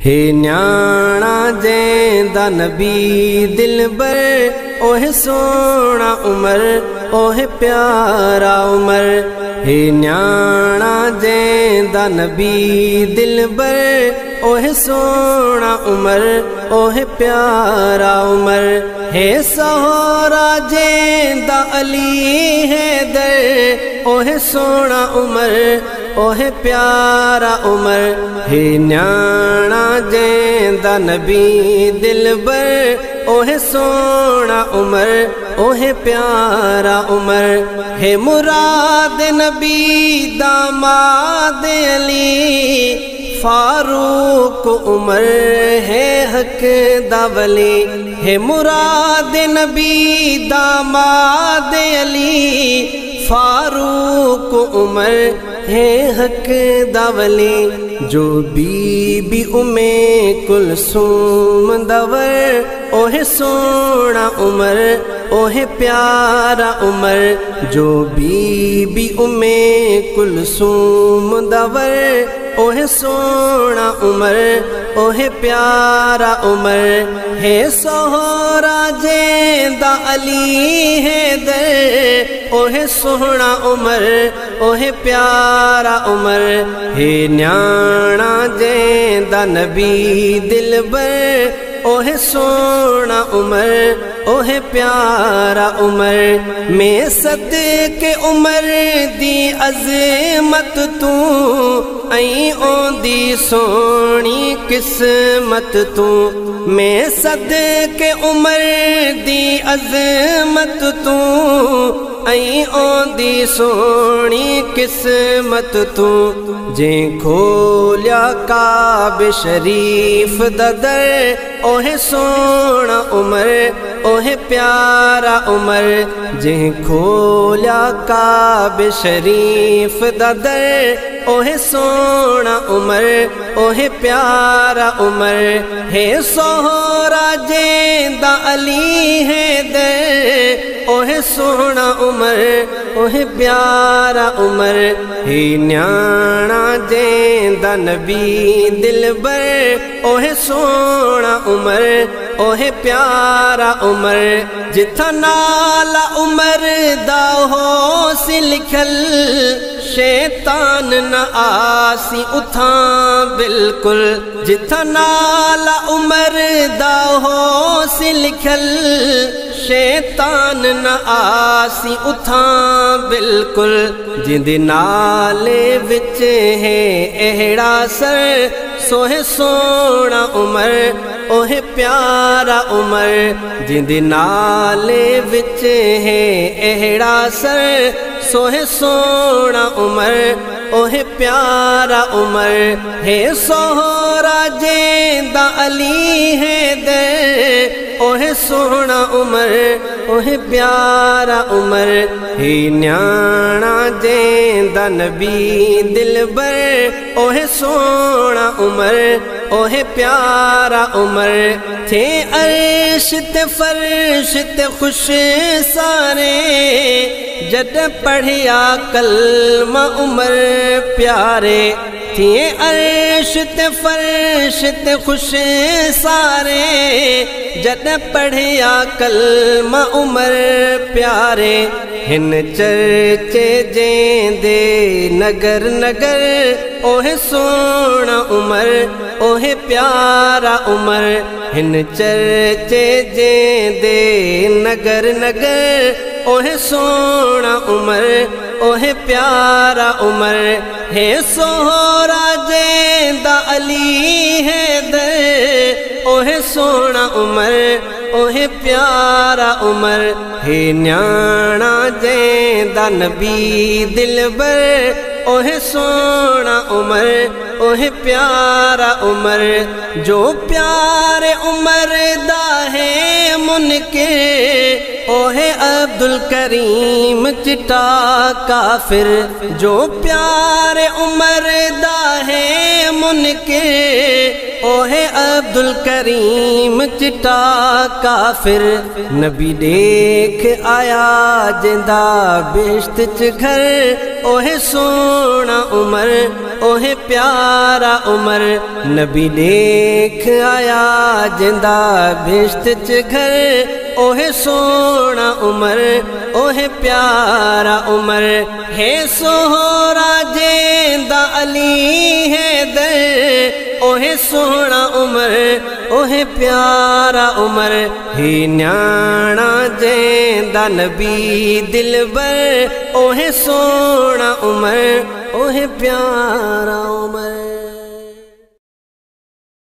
हे न्याणा जेंदा नबी दिलबर, ओहे सोना उमर, ओहे प्यारा उमर। हे न्याणा जेंदा नबी दिलबर, ओहे सोना उमर, ओहे प्यारा उमर। हे सोहरा जेंदा अली हैदर, ओहे सोना उमर, ओहे प्यारा उमर। हे न्याणा जेंदा नबी दिलबर, ओहे सोना उमर, ओहे प्यारा उमर। हे मुराद नबी दामाद अली, फारूक उमर है हक दावली। हे मुराद नबी दामाद अली, फारूक उमर है हक दावली। जो बीबी उम्मे कुलसूम दवर, ओहे सोना उमर, ओहे प्यारा उमर। जो बीबी उम्मे कुलसूम दवर, ओहे सोना उमर, ओहे प्यारा उमर। हे सोहरा जेंदा अली हैदर, ओहे सोना उमर, ओहे प्यारा उमर। हे न्याणा जेंदा नबी दिलबर, ओहे सोना उमर, ओहे प्यारा उमर। मैं सदके उमर दी अज़मत तू, आई ओंदी सोनी किस्मत तू। मैं सदके उमर दी अज़मत तू, आई ओंदी सोनी किस्मत तू। जे खोलिया काब शरीफ ददर, ओहे सोना उमर, ओहे प्यारा उमर। जे खोलिया काब शरीफ ददर, ओहे सोना उमर, ओहे प्यारा उमर। हे सोहरा जेंदा अली हैदर, ओहे सोना उमर, ओहे प्यारा उमर। हे न्याणा जेंदा नबी दिलबर, ओहे सोना उमर, ओहे प्यारा उमर। जिथा नाला उमर दा हो सी लिखल, शैतान न आसी उथा बिल्कुल। जिथा नाला उमर दा हो सी लिखल, शैतान न आसी उथा बिल्कुल। जिंदे नाले विच है एहड़ा सर, सोहे सोना उमर, ओहे प्यारा उमर। जिंदे नाले विच है एहड़ा सर, सोहे सोना उमर, ओहे प्यारा उमर। हे सोहरा जेंदा अली हैदर, ओहे सोना उमर, ओहे प्यारा उमर। हे न्याणा जेंदा नबी दिलबर, ओहे सोना उमर, ओहे प्यारा उमर। थे अर्श ते फर्श ते खुश सारे, जद पढ़िया कलमा उमर प्यारे। थे अर्श ते फर्श ते खुश सारे, जद पढ़िया कलमा उमर प्यारे। हिन चर्चे जेंदे नगर नगर, ओहे सोना उमर, ओहे प्यारा उमर। हिन चर्चे जेंदे नगर नगर, ओहे सोना उमर, ओहे प्यारा उमर। हे सोहरा जेंदा अली हैदर, ओहे सोना उमर, ओहे प्यारा उमर। हे न्याणा जेंदा नबी दिलबर, ओहे सोना उमर, ओहे प्यारा उमर। जो प्यारे उमर दा है मुनके, ओहे अब्दुल करीम चिटा काफिर। जो प्यारे उमर दा है मुनके, ओहे अब्दुल करीम चिट्टा काफिर। नबी देख आया जिंदा बेश्त च घर, ओहे सोना उमर ओहे प्यारा उमर। नबी देख आया जिंदा बेश्त च घर, ओहे सोना उमर ओहे प्यारा उमर। है सोहरा जेंदा अली है दर, ओहे सोना उमर ओहे प्यारा उमर। हे न्याणा जेंदा नबी दिलबर, ओहे सोना उमर ओहे प्यारा उमर।